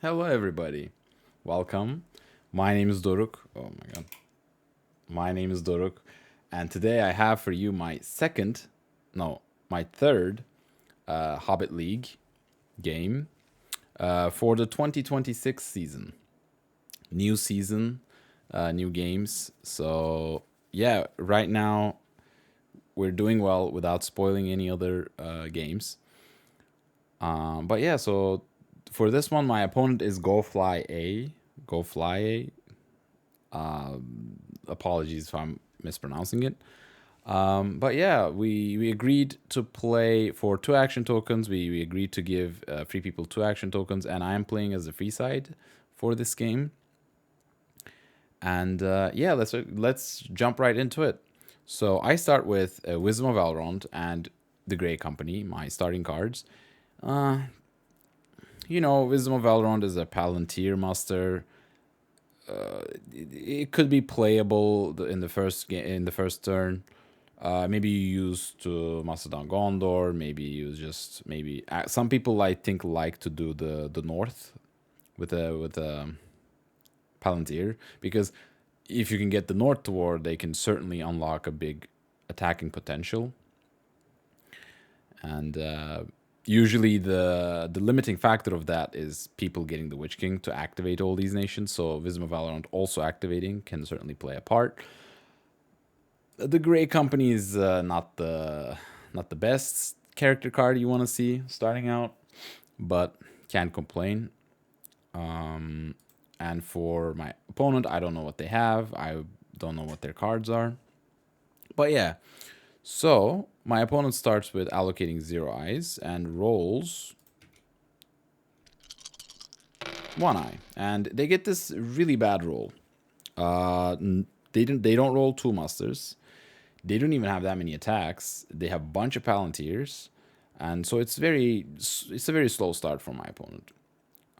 Hello, everybody. Welcome. My name is Doruk. Oh my god. My name is Doruk. And today I have for you my no, my third Hobbit League game for the 2026 season. New season, new games. So, yeah, right now we're doing well without spoiling any other games. But yeah, so for this one, my opponent is Go Fly A. Go Fly A. Apologies if I'm mispronouncing it. But yeah, we agreed to play for two action tokens. We agreed to give free people two action tokens, and I am playing as the free side for this game. And yeah, let's jump right into it. So I start with Wisdom of Elrond and the Grey Company, my starting cards. Wisdom of Elrond is a Palantir Master. It could be playable in the first turn. Maybe you use to Macedon Gondor. Maybe you just maybe some people I think like to do the north with a Palantir because if you can get the north to war, they can certainly unlock a big attacking potential. And usually the limiting factor of that is people getting the Witch King to activate all these nations. So Wisdom of Valorant also activating can certainly play a part. The Grey Company is not the best character card you want to see starting out, but can't complain. And for my opponent, I don't know what they have. I don't know what their cards are. But yeah, so my opponent starts with allocating 0 eyes and rolls 1 eye, and they get this really bad roll. They don't roll 2 musters. They don't even have that many attacks. They have a bunch of Palantirs, and so it's a very slow start from my opponent.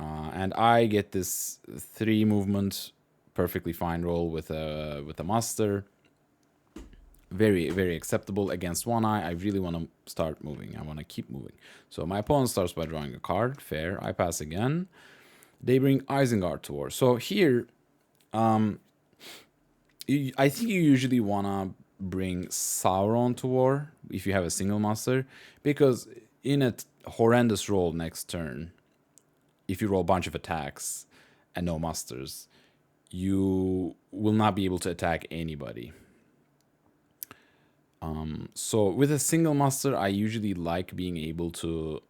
And I get this 3 movement perfectly fine roll with a muster. Very, very acceptable against 1 eye. I really want to start moving. I want to keep moving. So my opponent starts by drawing a card. Fair. I pass again. They bring Isengard to war. So here, I think you usually want to bring Sauron to war if you have a single master, because in a horrendous roll next turn, if you roll a bunch of attacks and no masters, you will not be able to attack anybody. So with a single master, I usually like being able to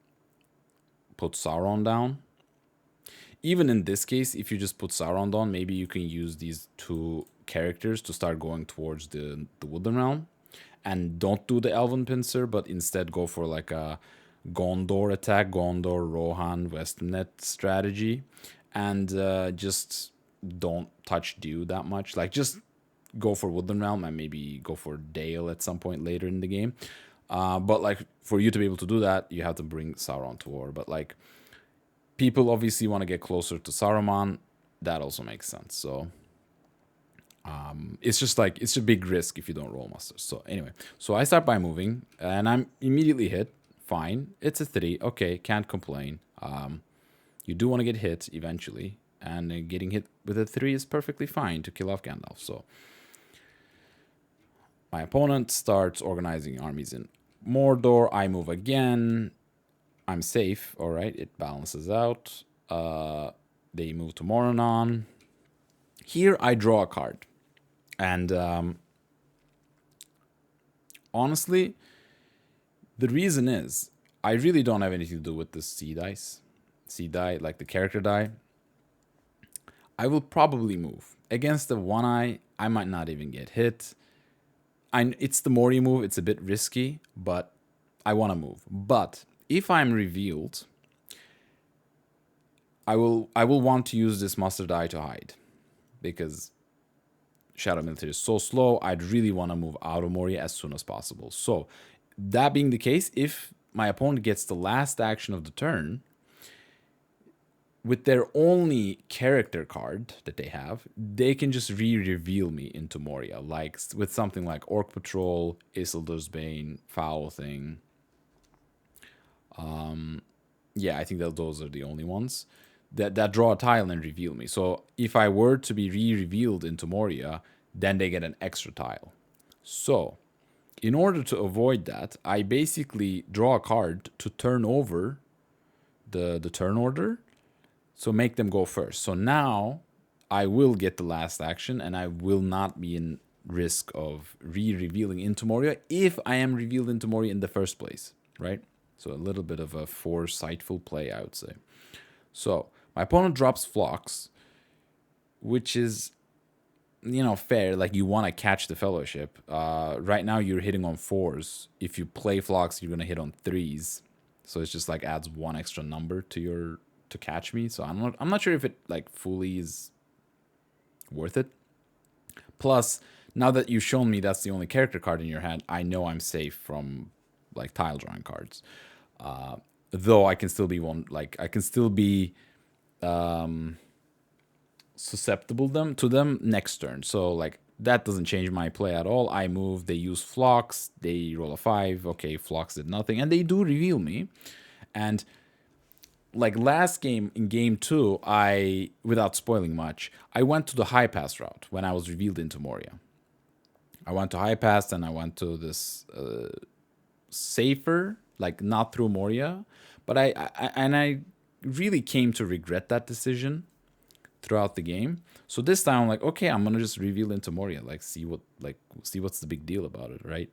put Sauron down. Even in this case, if you just put Sauron down, maybe you can use these two characters to start going towards the Woodland Realm. And don't do the Elven Pincer, but instead go for like a Gondor attack, Gondor, Rohan, Westnet strategy. And just don't touch Dew that much. Like, just go for Woodland Realm and maybe go for Dale at some point later in the game. But like, for you to be able to do that, you have to bring Sauron to war. But like, people obviously want to get closer to Saruman. That also makes sense. So it's just like, it's a big risk if you don't roll masters. So anyway, so I start by moving and I'm immediately hit. Fine, it's a 3. Okay, can't complain. You do want to get hit eventually, and getting hit with a 3 is perfectly fine to kill off Gandalf. So my opponent starts organizing armies in Mordor. I move again. I'm safe. All right, it balances out. They move to Moranon. Here I draw a card. And honestly, the reason is I really don't have anything to do with the C dice. C die, like the character die. I will probably move. Against the 1 eye, I might not even get hit. It's the Mori move. It's a bit risky, but I want to move. But if I'm revealed, I will want to use this Master Die to hide, because Shadow Military is so slow. I'd really want to move out of Moria as soon as possible. So that being the case, if my opponent gets the last action of the turn with their only character card that they have, they can just re-reveal me into Moria, like with something like Orc Patrol, Isildur's Bane, Foul Thing. Yeah, I think that those are the only ones. that draw a tile and reveal me. So if I were to be re-revealed into Moria, then they get an extra tile. So in order to avoid that, I basically draw a card to turn over the turn order, so make them go first. So now I will get the last action, and I will not be in risk of re-revealing into Moria if I am revealed into Moria in the first place, right? So a little bit of a foresightful play, I would say. So my opponent drops Phlox, which is, fair. Like, you want to catch the Fellowship. Right now you're hitting on 4s. If you play Phlox, you're gonna hit on 3s. So it's just like adds one extra number to catch me. So I'm not sure if it like fully is worth it. Plus, now that you've shown me that's the only character card in your hand, I know I'm safe from like tile drawing cards. Though I can still be susceptible to them next turn. So like that doesn't change my play at all. I move, they use Phlox, they roll a 5. Okay, Phlox did nothing, and they do reveal me. And like last game, in game 2, I, without spoiling much, I went to the high pass route when I was revealed into Moria. I went to high pass, and I went to this safer, like not through Moria, but I really came to regret that decision throughout the game. So this time I'm like, okay, I'm gonna just reveal into Moria, like see what's the big deal about it, right?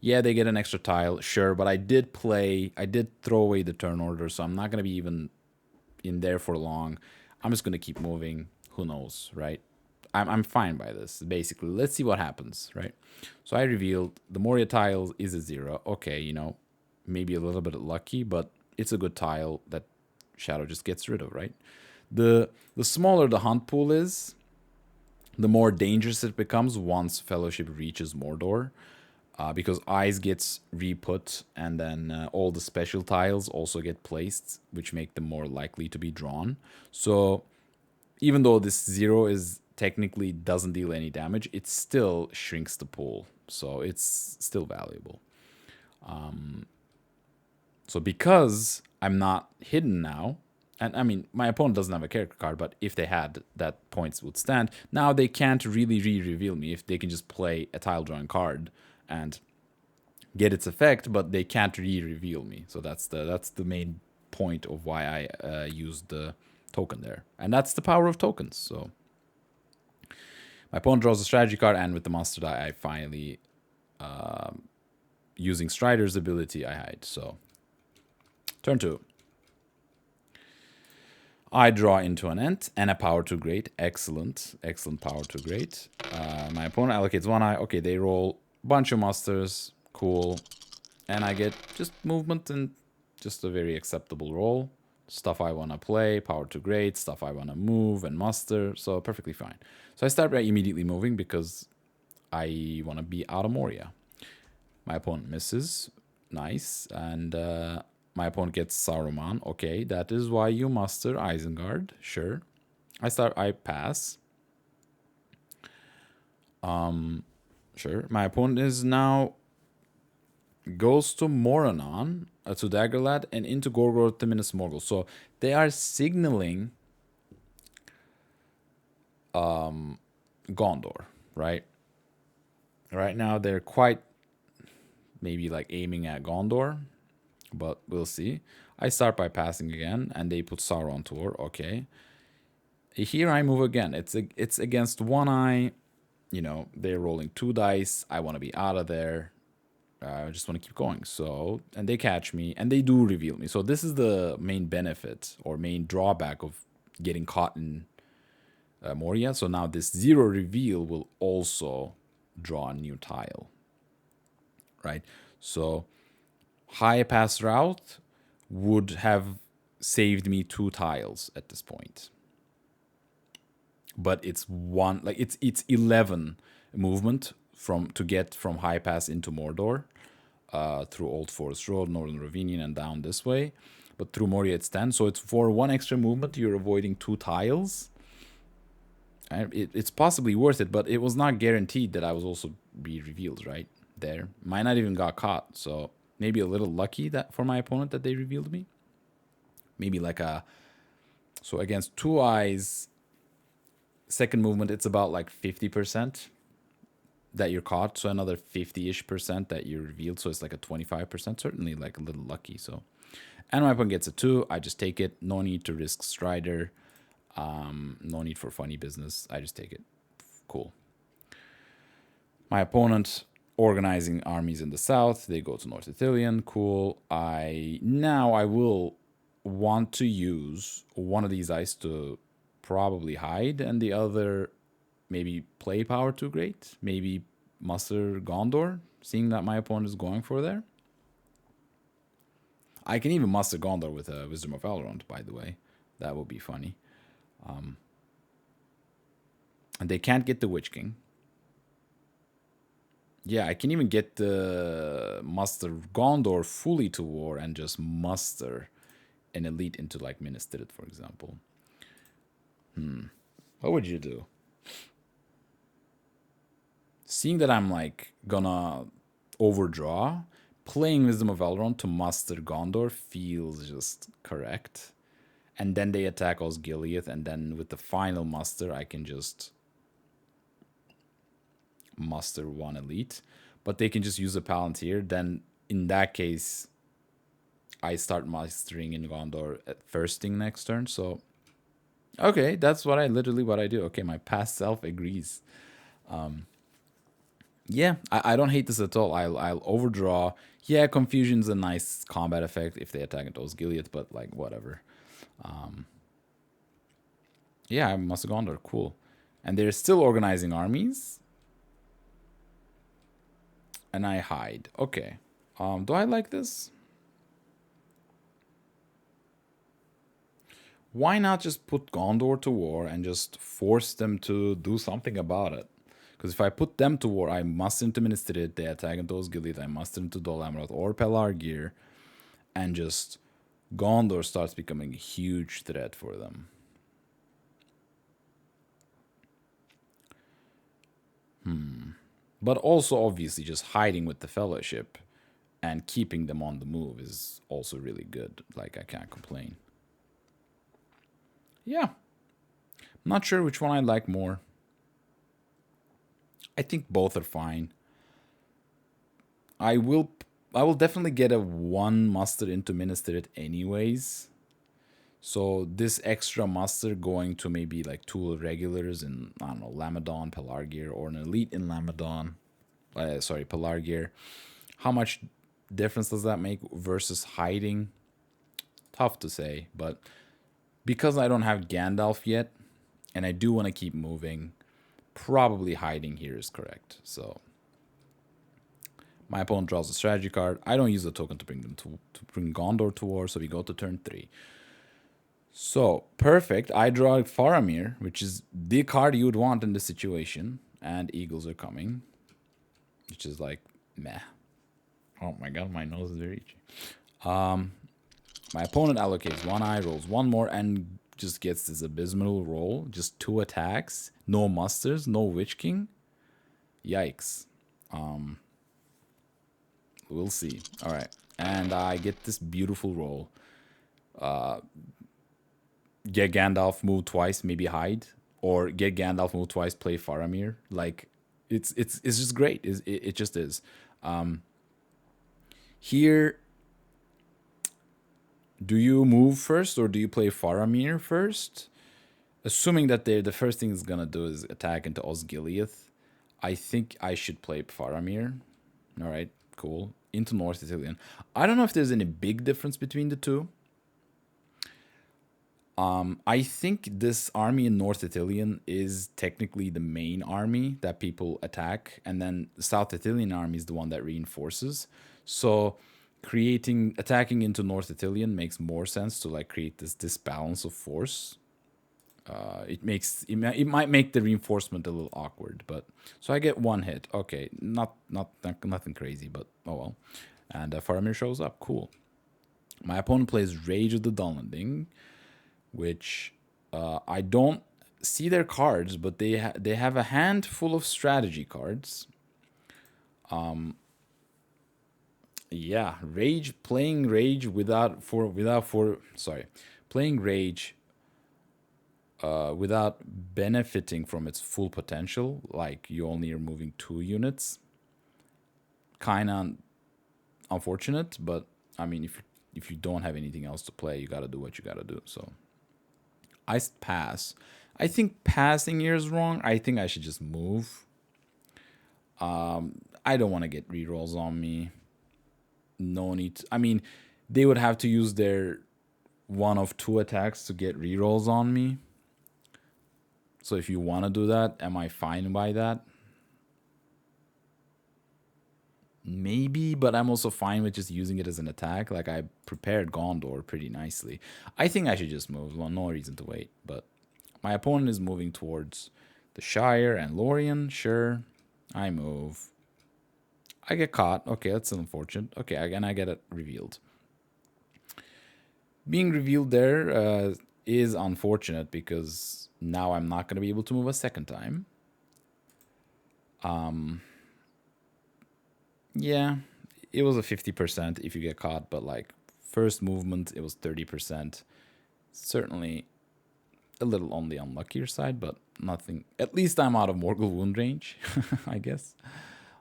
Yeah, they get an extra tile, sure, but I did throw away the turn order, so I'm not gonna be even in there for long. I'm just gonna keep moving. Who knows, right? I'm fine by this, basically. Let's see what happens, right? So I revealed the Moria tile is a 0. Okay, maybe a little bit lucky, but it's a good tile that Shadow just gets rid of, right? The smaller the hunt pool is, the more dangerous it becomes once Fellowship reaches Mordor. Because Eyes gets re-put, and then all the special tiles also get placed, which make them more likely to be drawn. So even though this 0 is technically doesn't deal any damage, it still shrinks the pool. So it's still valuable. So because I'm not hidden now, and I mean, my opponent doesn't have a character card, but if they had, that points would stand. Now they can't really re-reveal me if they can just play a tile drawing card and get its effect, but they can't re-reveal me. So that's the main point of why I used the token there. And that's the power of tokens. So my opponent draws a strategy card, and with the monster die, I finally, using Strider's ability, I hide. So turn 2. I draw into an Ent and a power to great. Excellent power to great. My opponent allocates 1 eye. Okay, they roll a bunch of musters. Cool. And I get just movement and just a very acceptable roll. Stuff I want to play, power to great, stuff I want to move and muster. So perfectly fine. So I start by immediately moving because I want to be out of Moria. My opponent misses. Nice. And my opponent gets Saruman. Okay, that is why you muster Isengard. Sure. I pass. Sure. My opponent is now goes to Moranon, to Daggerlad, and into Gorgoroth to Minas Morgul. So they are signaling Gondor, right? Right now they're quite maybe like aiming at Gondor, but we'll see. I start by passing again, and they put Sauron to war. Okay. Here I move again. It's against 1 eye. They're rolling 2 dice. I want to be out of there. I just want to keep going. So, and they catch me, and they do reveal me. So this is the main benefit or main drawback of getting caught in Moria. So now this 0 reveal will also draw a new tile, right? So high pass route would have saved me 2 tiles at this point. But it's 11 movement to get from high pass into Mordor, through Old Forest Road, Northern Ravinian, and down this way. But through Moria it's 10, so it's for 1 extra movement you're avoiding 2 tiles. It's possibly worth it, but it was not guaranteed that I was also be revealed right there. Might not even got caught, so maybe a little lucky that for my opponent that they revealed me. Maybe like a So against Two Eyes, second movement, it's about like 50% that you're caught. So another 50-ish% that you revealed. So it's like a 25%, certainly like a little lucky. So, and my opponent gets a 2. I just take it. No need to risk Strider. No need for funny business. I just take it. Cool. My opponent organizing armies in the south. They go to North Ithilien. Cool. I will want to use one of these ice to probably hide, and the other maybe play power too great. Maybe muster Gondor, seeing that my opponent is going for there. I can even muster Gondor with a Wisdom of Elrond, by the way. That would be funny. And they can't get the Witch King. Yeah, I can even get the muster Gondor fully to war and just muster an elite into like Minas Tirith, for example. What would you do? Seeing that I'm like gonna overdraw, playing Wisdom of Elrond to muster Gondor feels just correct. And then they attack Osgiliath, and then with the final muster, I can just muster one elite. But they can just use a Palantir. Then in that case, I start mustering in Gondor at first thing next turn. So, okay, that's what I do. Okay, my past self agrees. Yeah, I don't hate this at all. I'll overdraw. Yeah, Confusion's a nice combat effect if they attack into Osgiliath, but like whatever. Yeah, I must have gone there. Cool. And they're still organizing armies. And I hide. Okay. Do I like this? Why not just put Gondor to war and just force them to do something about it? Because if I put them to war, I must into Minas Tirith, they attack into Osgiliath, I must into Dol Amroth or Pelargir, and just Gondor starts becoming a huge threat for them. But also, obviously, just hiding with the Fellowship and keeping them on the move is also really good. Like, I can't complain. Yeah. I'm not sure which one I like more. I think both are fine. I will definitely get a 1 muster into Minas Tirith anyways. So this extra muster going to maybe like 2 regulars in, I don't know, Lamadon, Pelargir, or an elite in Lamadon. Pelargir. How much difference does that make versus hiding? Tough to say, but because I don't have Gandalf yet, and I do want to keep moving, probably hiding here is correct. So my opponent draws a strategy card. I don't use the token to bring them to bring Gondor to war, so we go to turn 3. So, perfect. I draw Faramir, which is the card you would want in this situation. And Eagles are coming, which is like, meh. Oh my god, my nose is very itchy. My opponent allocates 1 eye, rolls 1 more, and just gets this abysmal roll. Just 2 attacks, no musters, no Witch King. Yikes. We'll see. All right. And I get this beautiful roll. Get Gandalf, move twice, maybe hide, or get Gandalf, move twice, play Faramir. Like, it's just great. It just is. Here, do you move first or do you play Faramir first? Assuming that the first thing it's gonna do is attack into Osgiliath, I think I should play Faramir. All right, cool. Into North Ithilien. I don't know if there's any big difference between the two. I think this army in North Ithilien is technically the main army that people attack, and then the South Ithilien army is the one that reinforces. So attacking into North Ithilien makes more sense to like create this balance of force. It might make the reinforcement a little awkward, but so I get 1 hit. Okay, nothing crazy, but oh well. And Faramir shows up. Cool. My opponent plays Rage of the Dunlending, which I don't see their cards, but they have a handful of strategy cards. Yeah, playing Rage without benefiting from its full potential, like you only are moving 2 units. Kind of unfortunate, but I mean, if you don't have anything else to play, you got to do what you got to do. So I pass. I think passing here is wrong. I think I should just move. I don't want to get rerolls on me. No need to, I mean, they would have to use their one of 2 attacks to get rerolls on me. So if you want to do that, am I fine by that? Maybe, but I'm also fine with just using it as an attack. Like, I prepared Gondor pretty nicely. I think I should just move. Well, no reason to wait. But my opponent is moving towards the Shire and Lorien. Sure, I move. I get caught. Okay, that's unfortunate. Okay, again, I get it revealed. Being revealed there is unfortunate because now I'm not going to be able to move a second time. Yeah, it was a 50% if you get caught, but like first movement, it was 30%. Certainly a little on the unluckier side, but nothing. At least I'm out of Morgul wound range, I guess.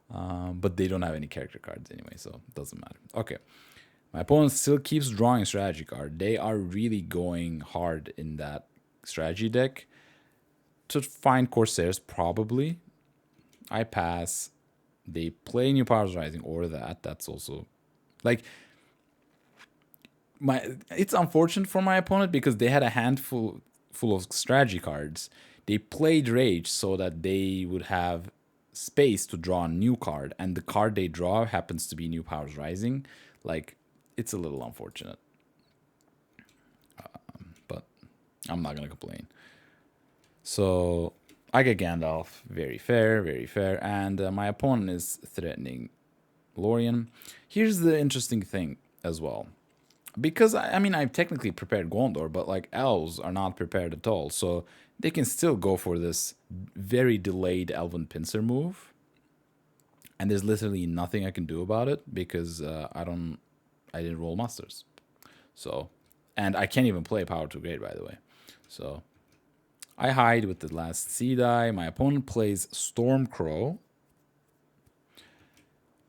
But they don't have any character cards anyway, so it doesn't matter. Okay. My opponent still keeps drawing strategy card. They are really going hard in that strategy deck. To find Corsairs, probably. I pass. They play New Powers Rising or that. That's also like it's unfortunate for my opponent because they had a handful full of strategy cards. They played Rage so that they would have space to draw a new card, and the card they draw happens to be New Powers Rising. Like, it's a little unfortunate. But I'm not going to complain. So I get Gandalf. Very fair, very fair. And my opponent is threatening Lorien. Here's the interesting thing as well. Because, I mean, I've technically prepared Gondor, but, like, elves are not prepared at all. So they can still go for this very delayed Elven Pincer move. And there's literally nothing I can do about it because I didn't roll musters. So, and I can't even play Power to Great, by the way. So I hide with the last sea die. My opponent plays Stormcrow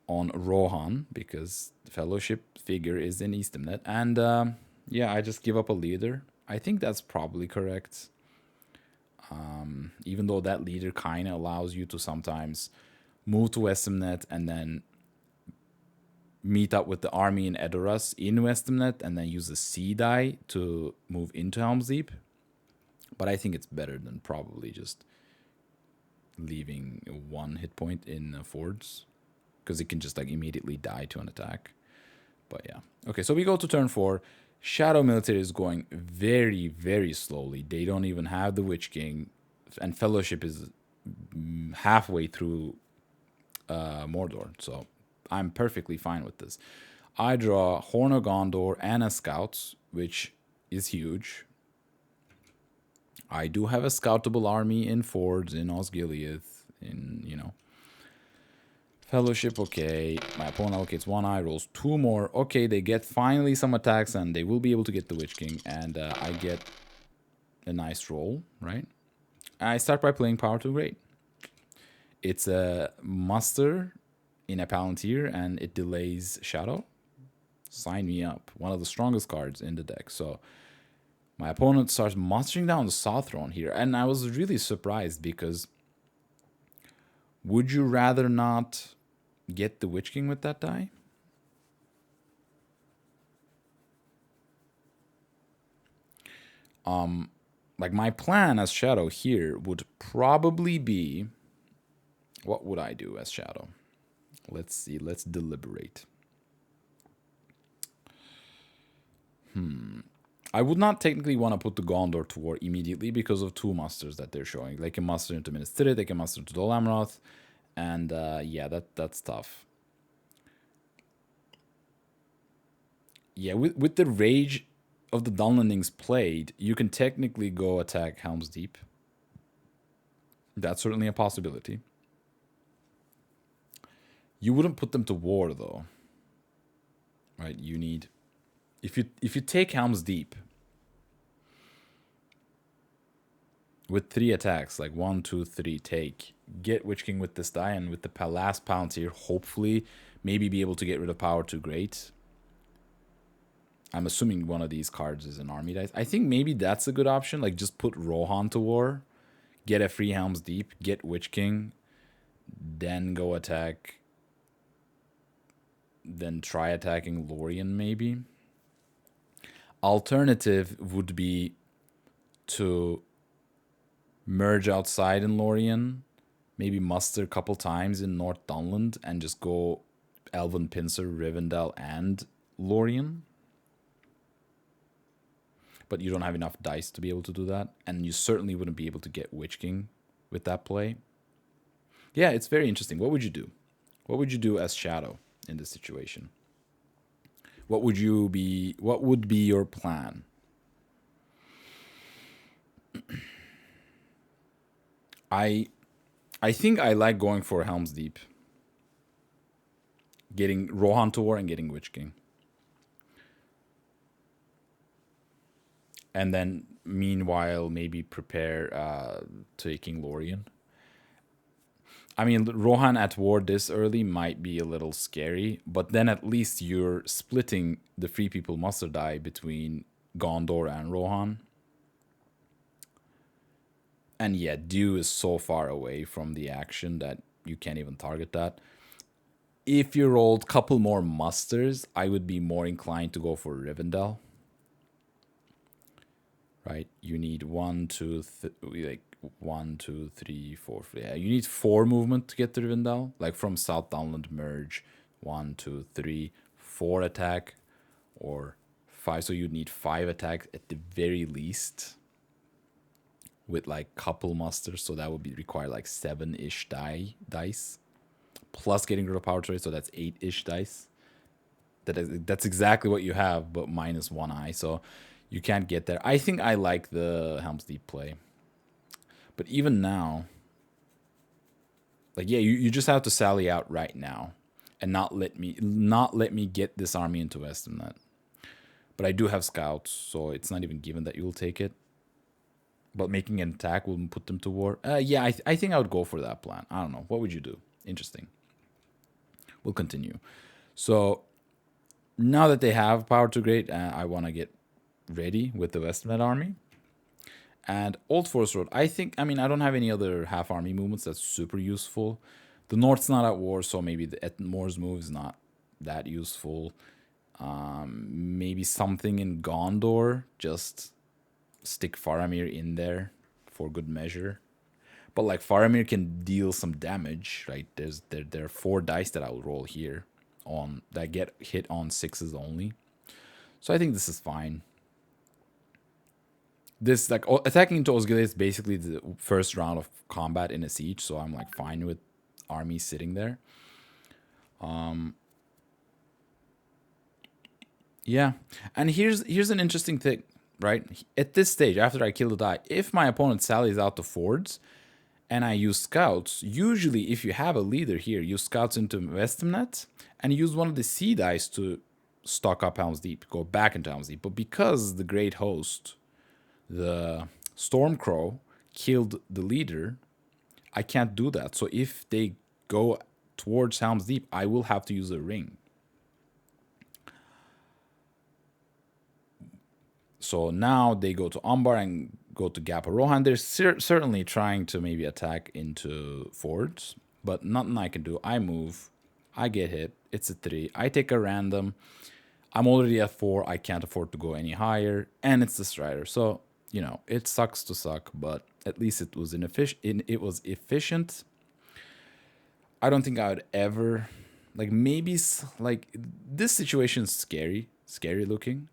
on Rohan because the Fellowship figure is in Eastemnet. And yeah, I just give up a leader. I think that's probably correct. Even though that leader kind of allows you to sometimes move to Westemnet and then meet up with the army in Edoras in Westemnet and then use the sea die to move into Helm's Deep. But I think it's better than probably just leaving 1 hit point in Fords because it can just like immediately die to an attack. But yeah. Okay, so we go to turn 4. Shadow Military is going very, very slowly. They don't even have the Witch King, and Fellowship is halfway through Mordor. So I'm perfectly fine with this. I draw Horn of Gondor and a Scout, which is huge. I do have a scoutable army in Fords, in Osgiliath, in, Fellowship, okay. My opponent allocates 1 eye, rolls 2 more. Okay, they get finally some attacks, and they will be able to get the Witch King, and I get a nice roll, right? I start by playing Power to Great. It's a muster in a Palantir, and it delays Shadow. Sign me up. One of the strongest cards in the deck. So my opponent starts mustering down the Southron here, and I was really surprised because would you rather not get the Witch King with that die? Like, my plan as Shadow here would probably be... What would I do as Shadow? Let's see. Let's deliberate. I would not technically want to put the Gondor to war immediately because of 2 musters that they're showing. They can muster into Minas Tirith, they can muster to Dol Amroth, and yeah, that's tough. Yeah, with the Rage of the Dunlendings played, you can technically go attack Helm's Deep. That's certainly a possibility. You wouldn't put them to war, though. Right, you need... If you take Helm's Deep, with 3 attacks, like 1, 2, 3, take. Get Witch King with this die, and with the last pounce here, hopefully, maybe be able to get rid of Power Too Great. I'm assuming one of these cards is an army dice. I think maybe that's a good option. Like, just put Rohan to war, get a free Helm's Deep, get Witch King, then go attack, then try attacking Lorien, maybe. Alternative would be to merge outside in Lorien, maybe muster a couple times in North Dunland, and just go Elven Pincer, Rivendell, and Lorien. But you don't have enough dice to be able to do that, and you certainly wouldn't be able to get Witch King with that play. Yeah, it's very interesting. What would you do? What would you do as Shadow in this situation? What would be your plan? I think I like going for Helm's Deep. Getting Rohan to war and getting Witch King. And then, meanwhile, maybe prepare taking Lorien. I mean, Rohan at war this early might be a little scary, but then at least you're splitting the Free People muster die between Gondor and Rohan. And yeah, Dew is so far away from the action that you can't even target that. If you rolled a couple more musters, I would be more inclined to go for Rivendell. Right? You need 1, 2, 3, 4. Yeah, you need 4 movement to get to Rivendell. Like from South Downland merge, 1, 2, 3, 4 attack, or 5. So you'd need 5 attacks at the very least, with like couple musters. So that would be require like 7-ish dice, plus getting rid of power trade. So that's 8-ish dice. That's exactly what you have, but minus 1 eye. So you can't get there. I think I like the Helm's Deep play. But even now, like, yeah, you just have to sally out right now and not let me get this army into Westernet. But I do have scouts, so it's not even given that you'll take it. But making an attack will put them to war. Yeah, I think I would go for that plan. I don't know. What would you do? Interesting. We'll continue. So now that they have Power Too Great, I want to get ready with the Westmed army. And Old Forest Road, I don't have any other half army movements that's super useful. The North's not at war, so maybe the Etmore's move is not that useful. Maybe something in Gondor, just stick Faramir in there for good measure. But like Faramir can deal some damage, right? There are 4 dice that I'll roll here on that get hit on 6s only. So I think this is fine. This, like, attacking into Osgiliath is basically the first round of combat in a siege, so I'm like fine with armies sitting there. Yeah, and here's an interesting thing, right? At this stage, after I kill the die, if my opponent sallies out the fords and I use scouts, usually if you have a leader here, use scouts into Westernet and use one of the sea dice to stock up Helm's Deep, go back into Helm's Deep. But because the Great Host, the Stormcrow, killed the leader, I can't do that. So if they go towards Helm's Deep, I will have to use a ring. So now they go to Umbar and go to Gap of Rohan. They're certainly trying to maybe attack into fords, but nothing I can do. I move, I get hit, it's a 3. I take a random. I'm already at 4. I can't afford to go any higher, and it's the Strider. So, you know, it sucks to suck, but at least it was efficient. I don't think I would ever, like, maybe, like, this situation is scary looking,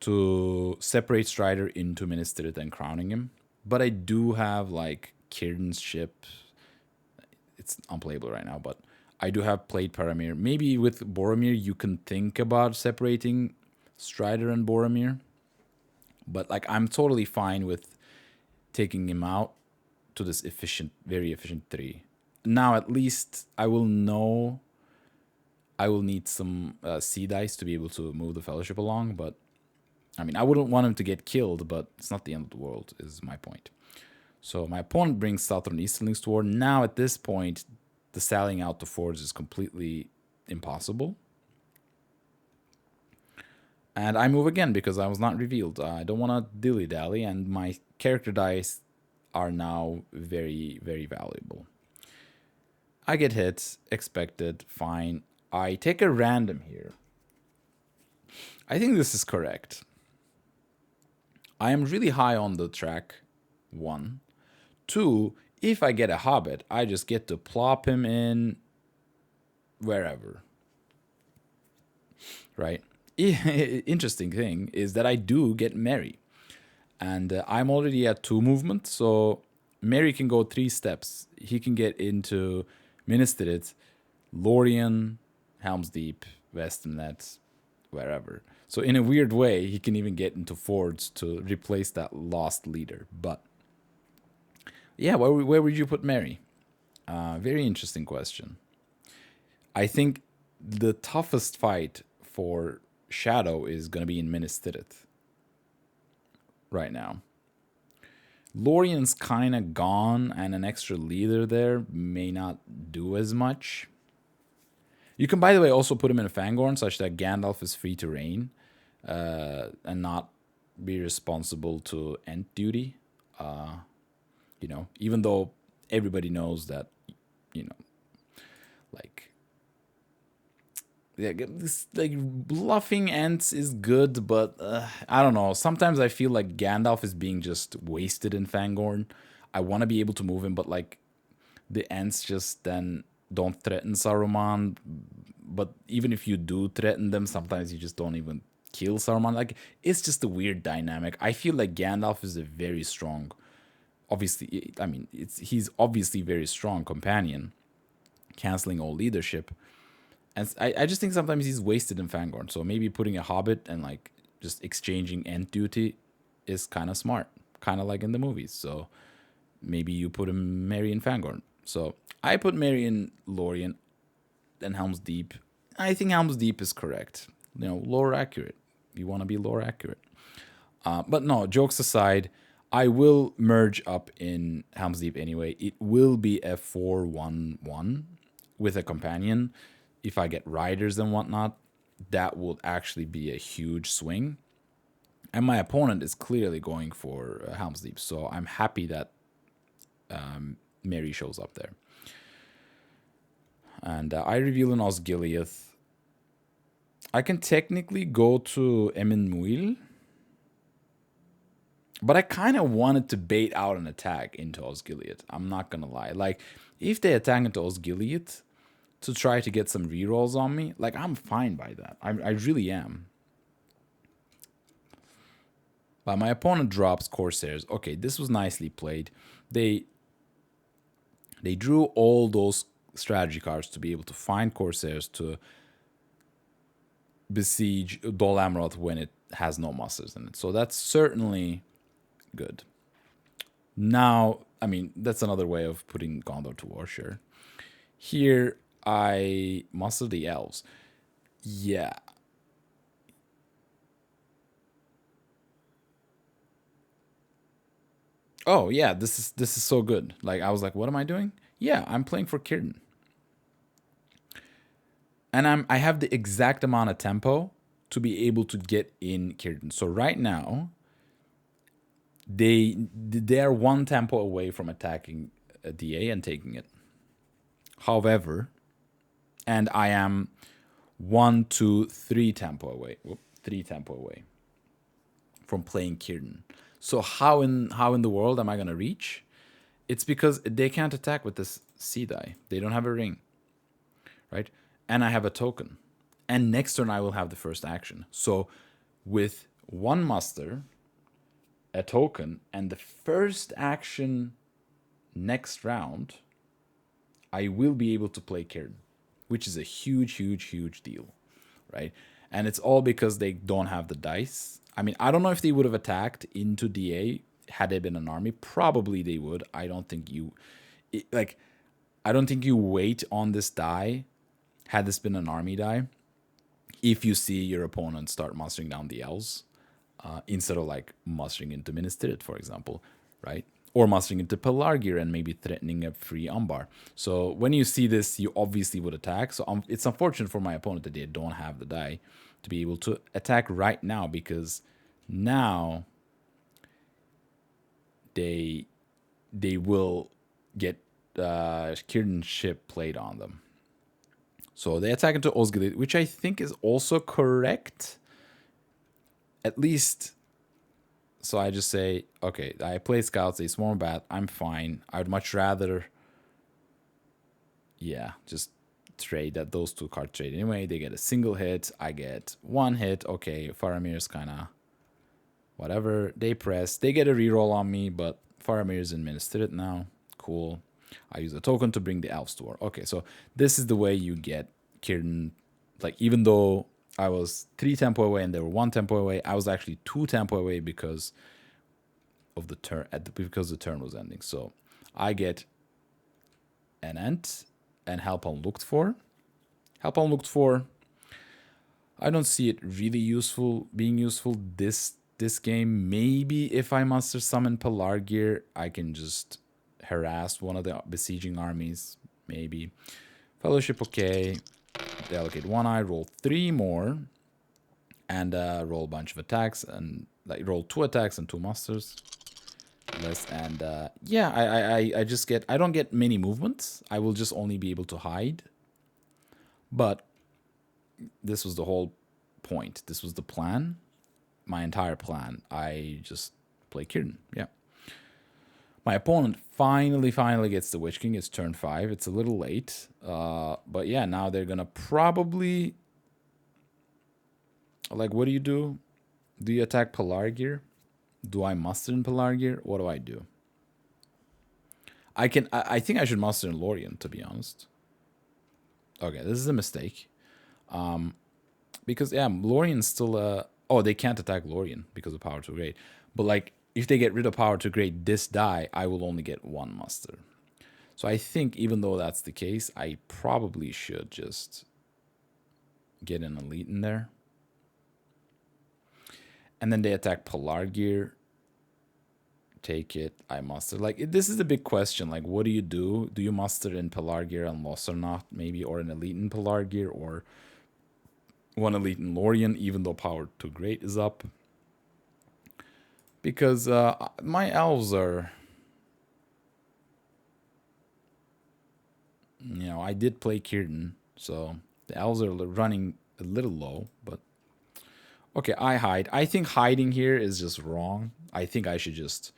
to separate Strider into Minister Tirith and crowning him. But I do have, like, Kieran's ship. It's unplayable right now, but I do have played Paramir. Maybe with Boromir, you can think about separating Strider and Boromir. But, like, I'm totally fine with taking him out to this very efficient 3. Now, at least I will know I will need some sea dice to be able to move the Fellowship along, but I mean, I wouldn't want him to get killed, but it's not the end of the world, is my point. So my opponent brings Southern Easterlings to war. Now, at this point, the sallying out to forge is completely impossible. And I move again because I was not revealed. I don't want to dilly-dally, and my character dice are now very, very valuable. I get hit, expected, fine. I take a random here. I think this is correct. I am really high on the track, 1. 2, if I get a Hobbit, I just get to plop him in wherever. Right? Interesting thing is that I do get Merry. And I'm already at 2 movement, so Merry can go 3 steps. He can get into Minas Tirith, Lorien, Helm's Deep, Westernet, wherever. So in a weird way, he can even get into Fords to replace that lost leader. But yeah, where would you put Merry? Very interesting question. I think the toughest fight for Shadow is going to be in Minas Tirith right now. Lorien's kind of gone, and an extra leader there may not do as much. You can, by the way, also put him in a Fangorn, such that Gandalf is free to reign and not be responsible to end duty. You know, even though everybody knows that, you know, like, yeah, this, like, bluffing Ents is good, but I don't know. Sometimes I feel like Gandalf is being just wasted in Fangorn. I want to be able to move him, but like the Ents just then don't threaten Saruman. But even if you do threaten them, sometimes you just don't even kill Saruman. Like, it's just a weird dynamic. I feel like Gandalf is a very strong, obviously, I mean, he's obviously very strong companion, canceling all leadership. And I just think sometimes he's wasted in Fangorn. So maybe putting a Hobbit and like just exchanging Ent duty is kind of smart, kind of like in the movies. So maybe you put him Merry in Fangorn. So I put Merry in Lorien and Helm's Deep. I think Helm's Deep is correct. You know, lore accurate. You want to be lore accurate. But no, jokes aside, I will merge up in Helm's Deep anyway. It will be a 4-1-1 with a companion. If I get riders and whatnot, that will actually be a huge swing. And my opponent is clearly going for Helm's Deep, so I'm happy that Merry shows up there. And I reveal an Osgiliath. I can technically go to Emin Muil, but I kind of wanted to bait out an attack into Osgiliath. I'm not going to lie. Like, if they attack into Osgiliath to try to get some rerolls on me, like, I'm fine by that. I really am. But my opponent drops Corsairs. Okay, this was nicely played. They drew all those strategy cards to be able to find Corsairs to besiege Dol Amroth when it has no musters in it. So that's certainly good. Now, I mean, that's another way of putting Gondor to war, sure. Here, I muster the elves. Yeah. Oh yeah, this is so good. Like, I was like, what am I doing? Yeah, I'm playing for Círdan. And I have the exact amount of tempo to be able to get in Círdan. So right now, they are 1 tempo away from attacking a DA and taking it. However, and I am 1, 2, 3 tempo away. 3 tempo away from playing Círdan. So how in the world am I gonna reach? It's because they can't attack with this sea die. They don't have a ring, right? And I have a token. And next turn I will have the first action. So with 1 muster, a token, and the first action next round, I will be able to play Círdan, which is a huge, huge, huge deal, right? And it's all because they don't have the dice. I mean, I don't know if they would have attacked into DA had they been an army. Probably they would. I don't think you wait on this die had this been an army die if you see your opponent start mustering down the elves. instead of like mustering into Minas Tirith, for example, right? Or mustering into Pelargir and maybe threatening a free Umbar. So when you see this, you obviously would attack. So it's unfortunate for my opponent that they don't have the die to be able to attack right now, because now they will get Kieran's ship played on them. So they attack into Osgiliath, which I think is also correct. At least, so I just say, okay, I play scouts, they swarm bat, I'm fine. I would much rather, yeah, just trade that those two cards trade anyway. They get a single hit, I get one hit. Okay, Faramir's kind of whatever. They press, they get a reroll on me, but Faramir's in Minas Tirith now. Cool. I use a token to bring the elves to war. Okay, so this is the way you get Kieran. Like, even though I was 3 tempo away and they were 1 tempo away, I was actually 2 tempo away because of the turn, because the turn was ending. So I get an Ent and Help Unlooked For. Help Unlooked For, I don't see it really being useful this game. Maybe if I muster summon Pelargir, I can just harass one of the besieging armies, maybe. Fellowship, okay. Delegate 1 eye, roll 3 more, and roll a bunch of attacks, and like roll 2 attacks and 2 musters. And yeah, I just get, I don't get many movements. I will just only be able to hide. But this was the whole point. This was the plan. My entire plan. I just play Kieran. Yeah. My opponent finally gets the Witch King. It's turn 5. It's a little late. But yeah, now they're going to probably... Like, what do you do? Do you attack Pelargir? Do I muster in Pelargir? What do I do? I think I should muster in Lorien, to be honest. Okay, this is a mistake. Because, yeah, Lorien's still... oh, they can't attack Lorien because of Power to Great. But, like, if they get rid of Power to Great this die, I will only get 1 muster. So I think, even though that's the case, I probably should just get an Elite in there. And then they attack Pelargir. Take it. I muster. Like, this is a big question. Like, what do you do? Do you muster in Pelargir and Lossarnacht, maybe? Or an Elite in Pelargir? Or 1 Elite in Lorien, even though Power to Great is up? Because my elves are... You know, I did play Kieran, so the elves are running a little low, but... Okay, I hide. I think hiding here is just wrong. I think I should just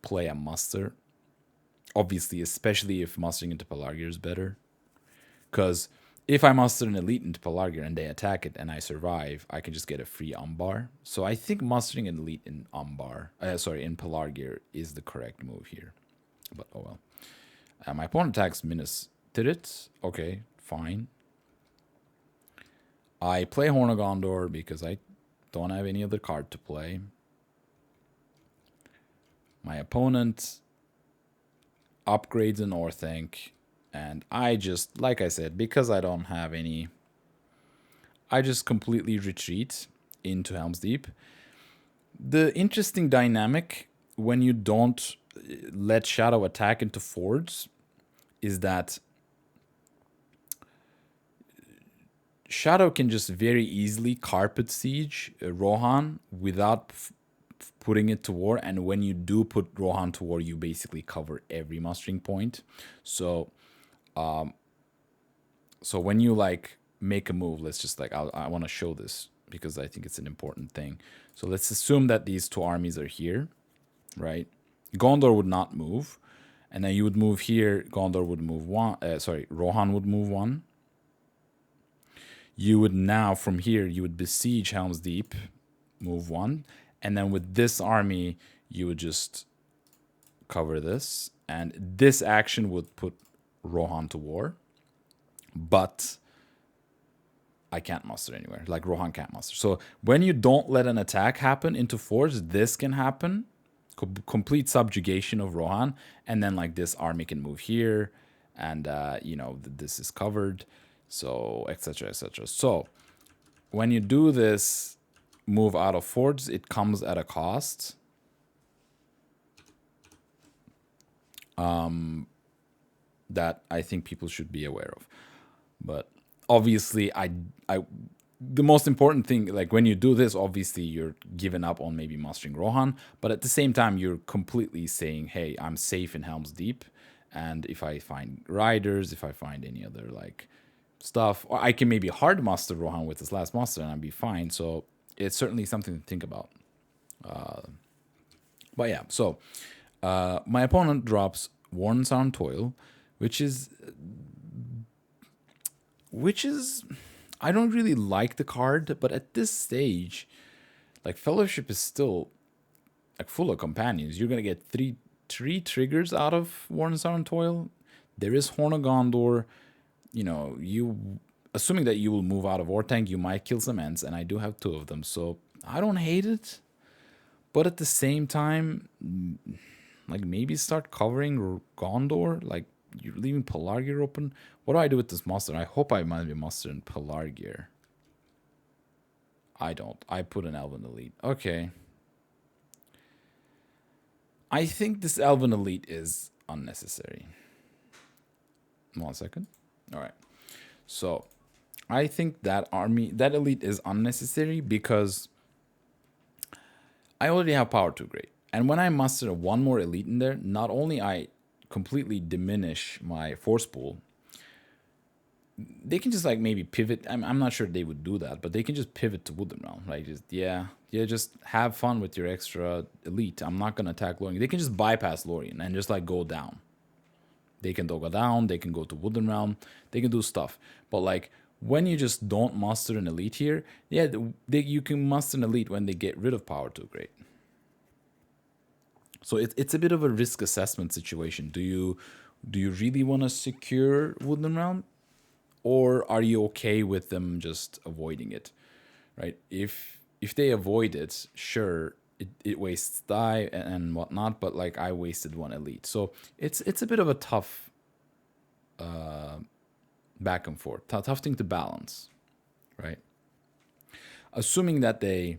play a muster. Obviously, especially if mustering into Pelargir is better. Because if I muster an Elite into Pelargir and they attack it and I survive, I can just get a free Umbar. So I think mustering an Elite in in Pelargir is the correct move here. But oh well. My opponent attacks Minas Tirith. Okay, fine. I play Horn of Gondor because I don't have any other card to play. My opponent upgrades an Orthanc, and I just, like I said, because I don't have any, I just completely retreat into Helm's Deep. The interesting dynamic when you don't let Shadow attack into fords is that Shadow can just very easily carpet siege Rohan without putting it to war, and when you do put Rohan to war, you basically cover every mustering point. So, so when you like make a move, let's just like I want to show this because I think it's an important thing. So let's assume that these 2 armies are here, right? Gondor would not move, and then you would move here. Gondor would move 1. Rohan would move 1. You would now, from here, you would besiege Helm's Deep, move 1. And then with this army, you would just cover this. And this action would put Rohan to war. But I can't muster anywhere. Like, Rohan can't muster. So when you don't let an attack happen into force, this can happen. Complete subjugation of Rohan. And then, like, this army can move here. And, you know, this is covered. So, etc., etc. So, when you do this, move out of forts, it comes at a cost. That I think people should be aware of. But obviously, the most important thing, like when you do this, obviously you're giving up on maybe mastering Rohan, but at the same time, you're completely saying, hey, I'm safe in Helm's Deep. And if I find riders, if I find any other like stuff, or I can maybe hard master Rohan with this last master and I'd be fine. So it's certainly something to think about. But yeah, so my opponent drops Worn Sound Toil, which is I don't really like the card, but at this stage, like Fellowship is still like full of companions. You're gonna get three triggers out of Worn Sound Toil. There is Horn of Gondor. You know, you assuming that you will move out of Orthanc, you might kill some Ents, and I do have 2 of them, so I don't hate it. But at the same time, like maybe start covering Gondor. Like you're leaving Pelargir open. What do I do with this monster? I hope I might be monster in Pelargir. I don't. I put an Elven Elite. Okay. I think this Elven Elite is unnecessary. 1 second. All right. So I think that elite is unnecessary because I already have power 2 great. And when I muster 1 more elite in there, not only I completely diminish my force pool, they can just like maybe pivot. I'm not sure they would do that, but they can just pivot to Woodland Realm. Like just have fun with your extra elite. I'm not gonna attack Lorien. They can just bypass Lorien and just like go down. They can go down. They can go to Woodland Realm. They can do stuff. But like when you just don't muster an elite here, yeah, you can muster an elite when they get rid of power 2 great. So it's a bit of a risk assessment situation. Do you really want to secure Woodland Realm, or are you okay with them just avoiding it, right? If they avoid it, sure, it wastes die and whatnot, but like I wasted 1 elite, so it's a bit of a tough back and forth, tough thing to balance, right? Assuming that they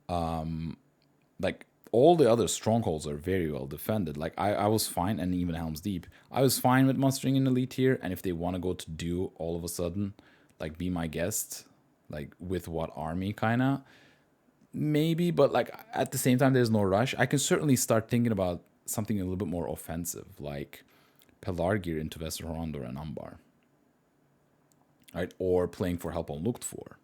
like all the other strongholds are very well defended. Like I was fine, and even Helm's Deep, I was fine with mustering an elite here. And if they want to go to Dew all of a sudden, like be my guest, like with what army kind of, maybe, but like at the same time, there's no rush. I can certainly start thinking about something a little bit more offensive, like Pelargir into Vesrahondor and Umbar, right? Or playing for help unlooked for.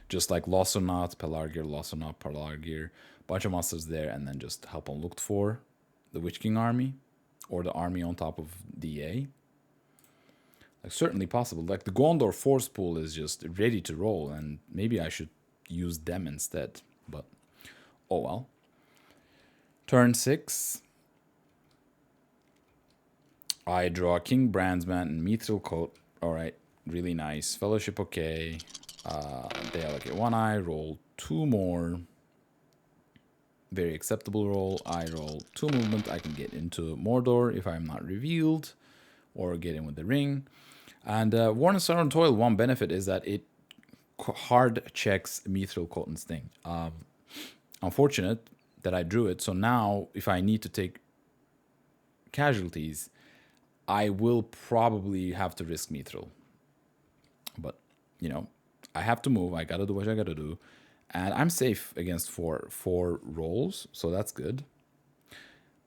Just like Lossonot, Pelargir, bunch of monsters there, and then just help unlooked for the Witch King army, or the army on top of DA. Like certainly possible. Like the Gondor force pool is just ready to roll, and maybe I should use them instead. But oh well. Turn 6. I draw King Brandsman and Mithril Coat. Alright, really nice. Fellowship okay. They allocate 1 eye, roll 2 more. Very acceptable roll. I roll 2 movement. I can get into Mordor if I'm not revealed, or get in with the ring. And Worn Sound Toil, 1 benefit is that it hard checks Mithril Coat's thing. Unfortunate that I drew it. So now, if I need to take casualties, I will probably have to risk Mithril. But, you know, I have to move. I gotta do what I gotta do. And I'm safe against four rolls, so that's good.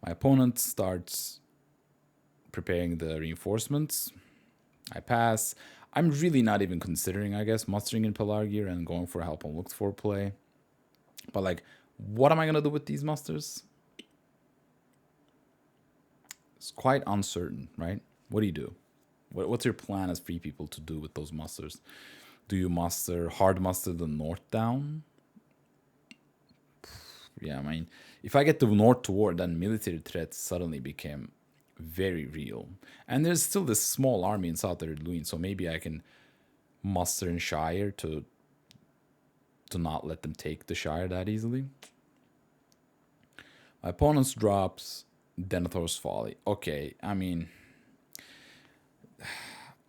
My opponent starts preparing the reinforcements. I pass. I'm really not even considering, I guess, mustering in Pelargir and going for help unlooked for play. But like, what am I gonna do with these musters? It's quite uncertain, right? What do you do? What's your plan as free people to do with those musters? Do you hard muster the north down? Yeah, I mean, if I get the north toward, then military threats suddenly became very real. And there's still this small army in South Erluin, so maybe I can muster in Shire to not let them take the Shire that easily. My opponent's drops Denethor's Folly. Okay, I mean,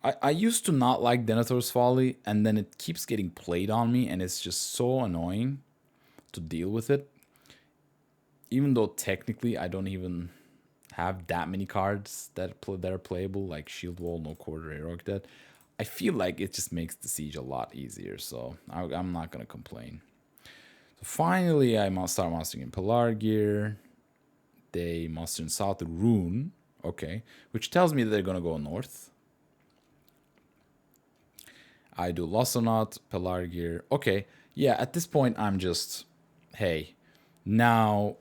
I used to not like Denethor's Folly, and then it keeps getting played on me, and it's just so annoying to deal with it. Even though technically I don't even have that many cards that are playable, like Shield Wall, No Quarter, Heroic Dead. I feel like it just makes the siege a lot easier, so I'm not gonna complain. So finally, I must start mastering in Pelargir. They muster in South Rune, okay, which tells me that they're gonna go north. I do Losonot, Pelargir. Okay, yeah, at this point, I'm just, hey, now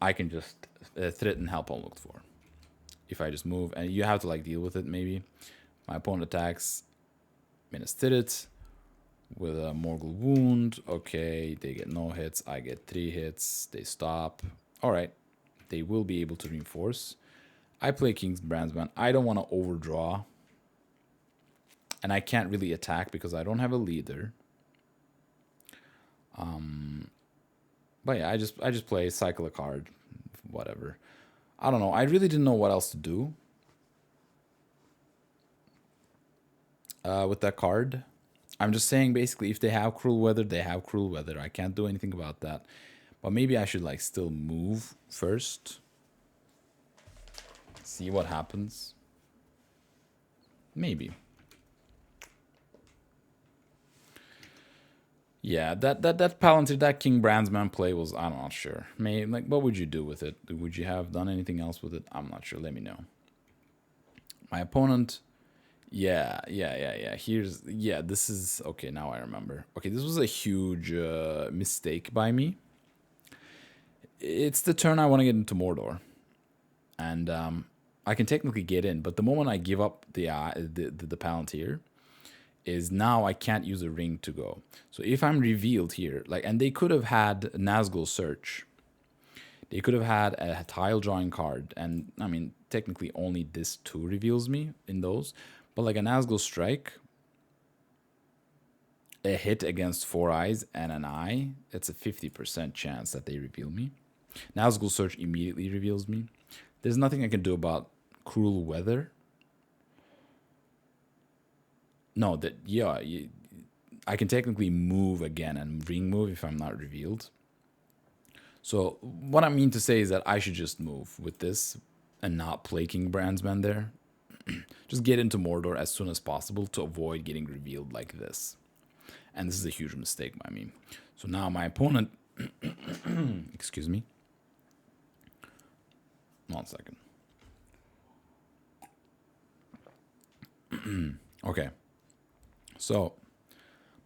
I can just threaten help unlooked for. If I just move, and you have to like deal with it maybe. My opponent attacks Minas Tirith with a Morgul Wound. Okay, they get no hits. I get 3 hits. They stop. All right, they will be able to reinforce. I play King's Brandsman. I don't want to overdraw. And I can't really attack because I don't have a leader. But yeah, I just play, cycle a card, whatever. I don't know. I really didn't know what else to do with that card. I'm just saying, basically, if they have Cruel Weather, they have Cruel Weather. I can't do anything about that. But maybe I should like still move first. See what happens. Maybe. Yeah, that Palantir, that King Brandsman play was, I'm not sure. Maybe, like, what would you do with it? Would you have done anything else with it? I'm not sure. Let me know. My opponent, yeah. This is, okay, now I remember. Okay, this was a huge mistake by me. It's the turn I want to get into Mordor. And I can technically get in, but the moment I give up the Palantir, is now I can't use a ring to go. So if I'm revealed here, like, and they could have had Nazgul Search. They could have had a tile drawing card, and I mean, technically only this 2 reveals me in those. But like a Nazgul Strike, a hit against 4 eyes and an eye, it's a 50% chance that they reveal me. Nazgul Search immediately reveals me. There's nothing I can do about Cruel Weather. No, that, yeah, I can technically move again and ring move if I'm not revealed. So what I mean to say is that I should just move with this and not play King Brandsman there. Just get into Mordor as soon as possible to avoid getting revealed like this. And this is a huge mistake by me. So now my opponent, excuse me. 1 second. Okay. So,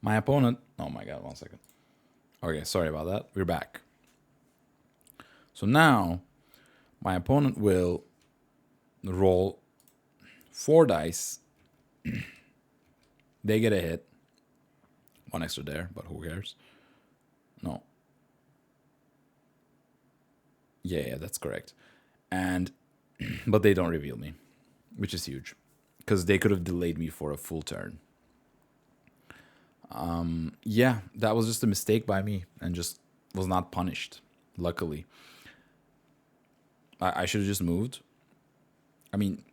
my opponent, oh my god, 1 second. Okay, sorry about that. We're back. So now, my opponent will roll 4 dice. They get a hit. 1 extra there, but who cares? No. Yeah, that's correct. And, but they don't reveal me, which is huge. Because they could have delayed me for a full turn. Yeah, that was just a mistake by me and just was not punished, luckily. I should have just moved. I mean,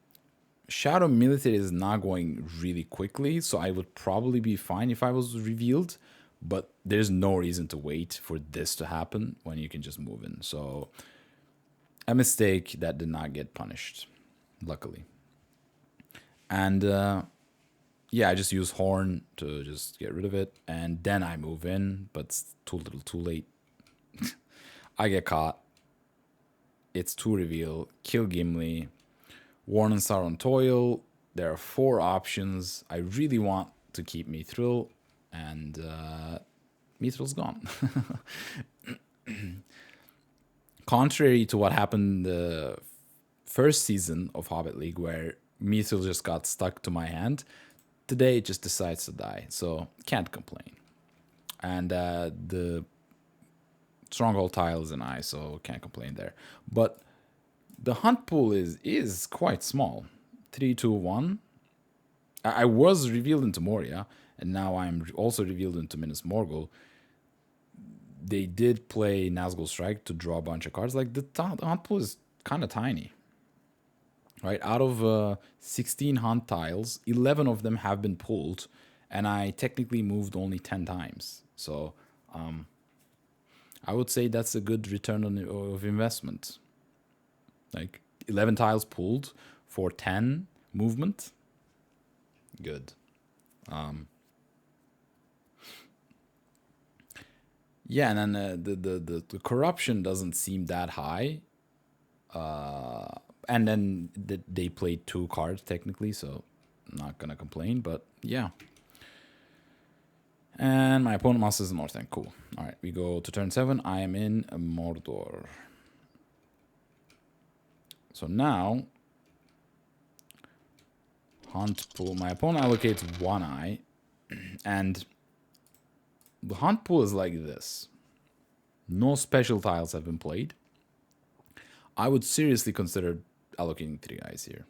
Shadow Military is not going really quickly, so I would probably be fine if I was revealed, but there's no reason to wait for this to happen when you can just move in. So, a mistake that did not get punished, luckily. And, yeah, I just use Horn to just get rid of it, and then I move in, but it's too little too late. I get caught. It's 2 reveal, kill Gimli, Warn and Sauron Toil. There are 4 options. I really want to keep Mithril, and Mithril's gone. Contrary to what happened the first season of Hobbit League, where Mithril just got stuck to my hand, today it just decides to die, so can't complain. And the Stronghold tile is an eye, so can't complain there. But the hunt pool is quite small. 3, 2, 1. I was revealed into Moria, and now I'm also revealed into Minas Morgul. They did play Nazgul Strike to draw a bunch of cards. Like, the hunt pool is kind of tiny. right? Out of 16 hunt tiles, 11 of them have been pulled, and I technically moved only 10 times. So I would say that's a good return of investment. Like 11 tiles pulled for 10 movement. Good. Yeah, and then the corruption doesn't seem that high. And then they played 2 cards technically, so I'm not gonna complain. But yeah. And my opponent masters the North End. Cool. All right, we go to turn 7. I am in Mordor. So now, hunt pool. My opponent allocates 1 eye, and the hunt pool is like this. No special tiles have been played. I would seriously consider allocating 3 eyes here.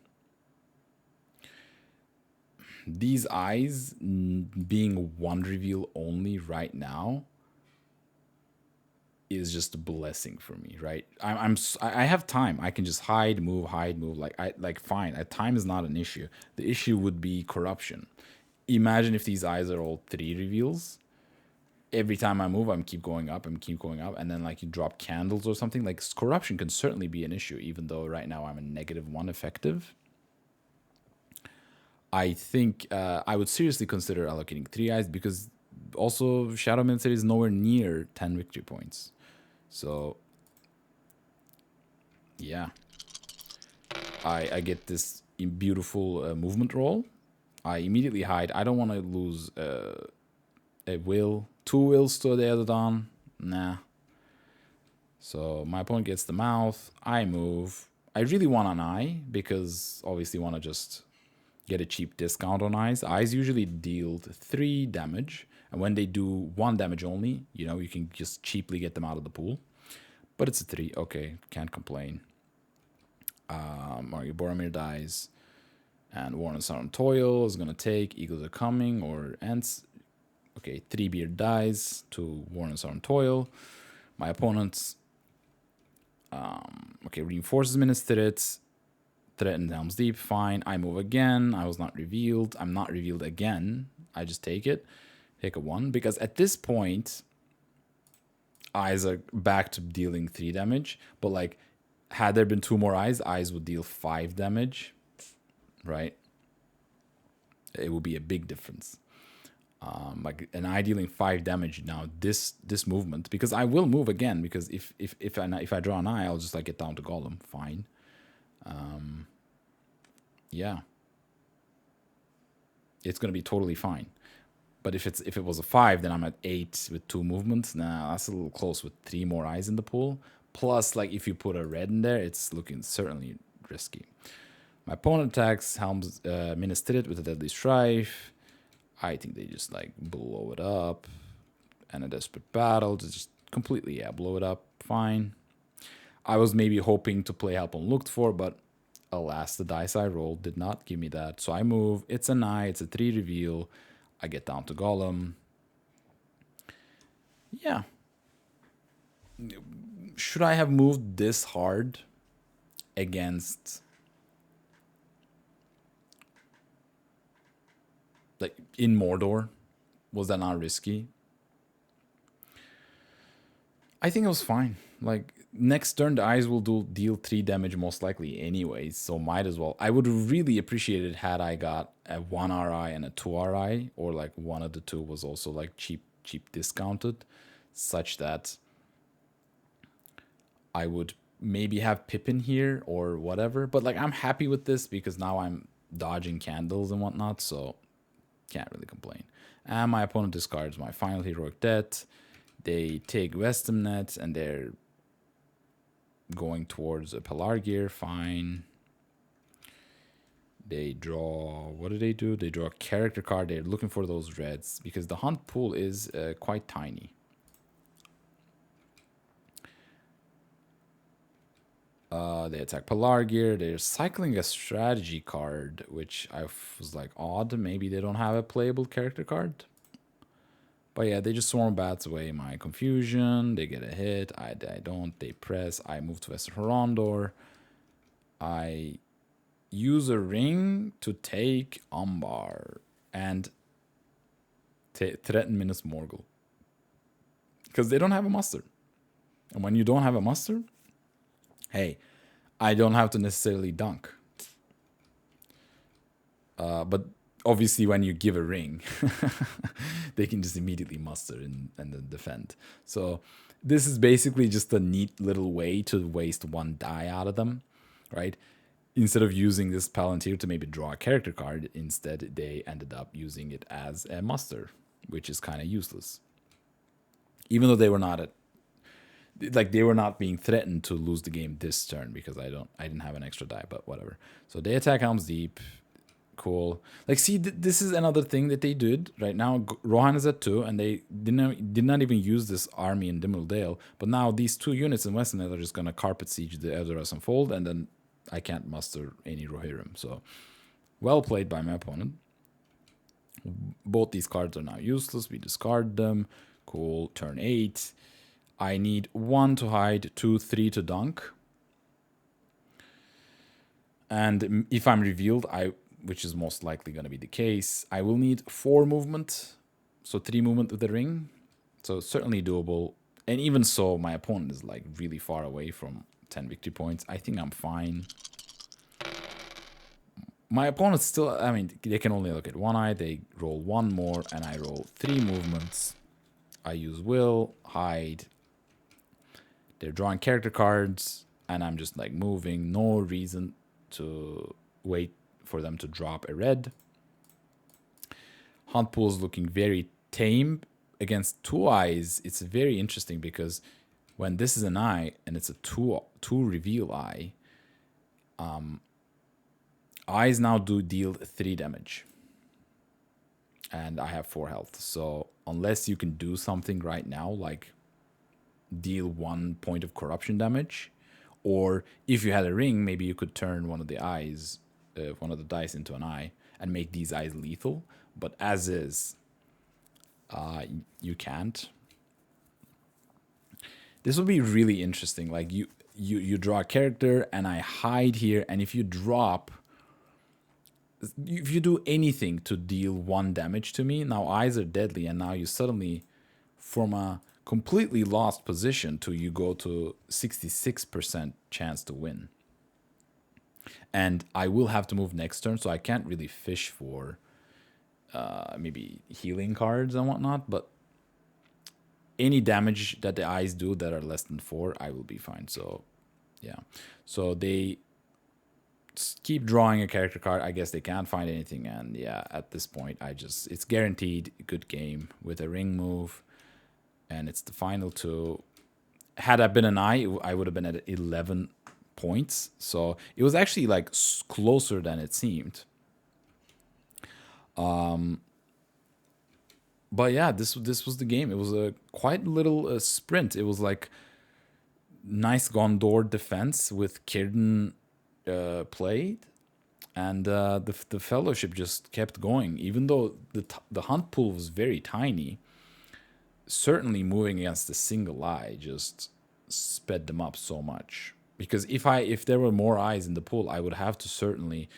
These eyes being 1 reveal only right now is just a blessing for me, right? I have time. I can just hide, move. Like fine. Time is not an issue. The issue would be corruption. Imagine if these eyes are all 3 reveals. Every time I move, I'm keep going up, and then like you drop candles or something. Like corruption can certainly be an issue, even though right now I'm a -1 effective. I think I would seriously consider allocating 3 eyes because also Shadow Minister is nowhere near 10 victory points. So yeah, I get this beautiful movement roll. I immediately hide. I don't want to lose a will. 2 wills to the Eldon. Nah. So my opponent gets the mouth. I move. I really want an eye because obviously want to just get a cheap discount on eyes. Eyes usually deal 3 damage. And when they do 1 damage only, you can just cheaply get them out of the pool. But it's a 3. Okay, can't complain. Mario Boromir dies. And Warren Sauron Toil is going to take. Eagles are coming or Ents. Okay, 3-Beard dies to Warren Sauron Toil. My opponent's reinforces Ministerids. Threatened Helm's Deep, fine. I move again. I was not revealed. I'm not revealed again. I just take it. Take a 1. Because at this point, eyes are back to dealing 3 damage. But like, had there been 2 more eyes would deal 5 damage. Right? It would be a big difference. Like an eye dealing 5 damage now. This movement, because I will move again. Because if I draw an eye, I'll just like get down to Gollum. Fine. Yeah, it's gonna be totally fine. But if it was a 5, then I'm at 8 with 2 movements. Nah, that's a little close with 3 more eyes in the pool. Plus, like if you put a red in there, it's looking certainly risky. My opponent attacks Helm's Minas Tirith with a Deadly Strife. I think they just like blow it up, and a Desperate Battle to just completely blow it up. Fine. I was maybe hoping to play Help Unlooked For, but alas, the dice I rolled did not give me that. So I move. It's an eye. It's a 3 reveal. I get down to Gollum. Yeah. Should I have moved this hard against... like, in Mordor? Was that not risky? I think it was fine. Like, next turn, the eyes will deal 3 damage most likely anyways, so might as well. I would really appreciate it had I got a 1 RI and a 2 RI, or like one of the 2 was also like cheap discounted, such that I would maybe have Pippin here or whatever. But like, I'm happy with this because now I'm dodging candles and whatnot, so can't really complain. And my opponent discards my final heroic debt. They take Westamnet and they're going towards a Pelargir. Fine. They draw... what do? They draw a character card. They're looking for those reds because the hunt pool is quite tiny. They attack Pelargir. They're cycling a strategy card, which I was like, odd. Maybe they don't have a playable character card. But yeah, they just Swarm Bats away my confusion. They get a hit. I don't. They press. I move to Western Horondor. I use a ring to take Umbar and threaten Minas Morgul. Because they don't have a muster. And when you don't have a muster, hey, I don't have to necessarily dunk. But obviously when you give a ring, they can just immediately muster and then defend. So this is basically just a neat little way to waste one die out of them, right? Instead of using this Palantir to maybe draw a character card, instead they ended up using it as a muster, which is kind of useless. Even though they were not they were not being threatened to lose the game this turn because I didn't have an extra die, but whatever. So they attack Helm's Deep. Cool. Like, see, this is another thing that they did right now. Rohan is at 2, and they did not even use this army in Dimmal Dale. But now these 2 units in Western are just gonna carpet siege the Eldoras and Fold, and then I can't muster any Rohirrim. So, well played by my opponent. Both these cards are now useless. We discard them. Cool. Turn 8. I need 1 to hide, 2, 3 to dunk. And if I'm revealed, which is most likely going to be the case, I will need 4 movement. So 3 movement with the ring. So certainly doable. And even so, my opponent is like really far away from 10 victory points. I think I'm fine. My opponent's still, I mean, they can only look at 1 eye. They roll 1 more, and I roll 3 movements. I use will, hide. They're drawing character cards, and I'm just like moving. No reason to wait for them to drop a red. Hunt pool is looking very tame. Against 2 eyes, it's very interesting because when this is an eye and it's a 2 reveal eye, eyes now do deal 3 damage. And I have 4 health. So unless you can do something right now, like deal 1 point of corruption damage, or if you had a ring, maybe you could turn one of the eyes, one of the dice into an eye and make these eyes lethal. But as is, you can't. This will be really interesting. Like you draw a character and I hide here, and if you do anything to deal 1 damage to me, now eyes are deadly, and now you suddenly, from a completely lost position to you go to 66% chance to win. And I will have to move next turn, so I can't really fish for maybe healing cards and whatnot, but any damage that the eyes do that are less than 4, I will be fine. So yeah, so they keep drawing a character card. I guess they can't find anything, and yeah, at this point it's guaranteed good game with a ring move, and it's the final 2. Had I been an eye, I would have been at 11 points, so it was actually like closer than it seemed. But yeah, this was the game. It was a quite little sprint. It was like nice Gondor defense with Círdan played, and the Fellowship just kept going, even though the hunt pool was very tiny. Certainly moving against a single eye just sped them up so much. Because if there were more eyes in the pool, I would have to certainly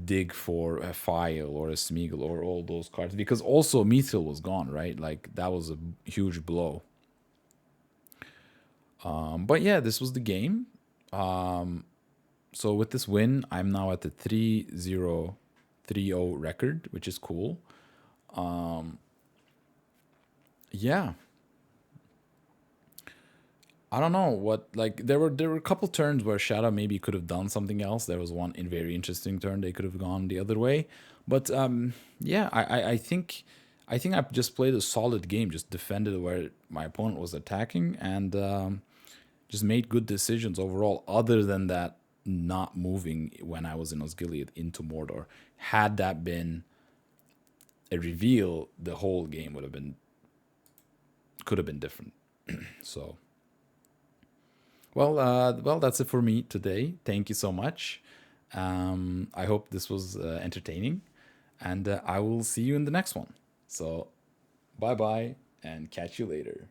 dig for a File or a Smeagol or all those cards, because also Mithril was gone, right? Like, that was a huge blow. But yeah, this was the game. So with this win, I'm now at the 3-0 record, which is cool. Yeah. I don't know what, like, there were a couple turns where Shadow maybe could have done something else. There was one very interesting turn they could have gone the other way. But yeah, I think I just played a solid game, just defended where my opponent was attacking, and just made good decisions overall, other than that not moving when I was in Osgiliath into Mordor. Had that been a reveal, the whole game could have been different. So, well, that's it for me today. Thank you so much. I hope this was entertaining, and I will see you in the next one. So, bye bye, and catch you later.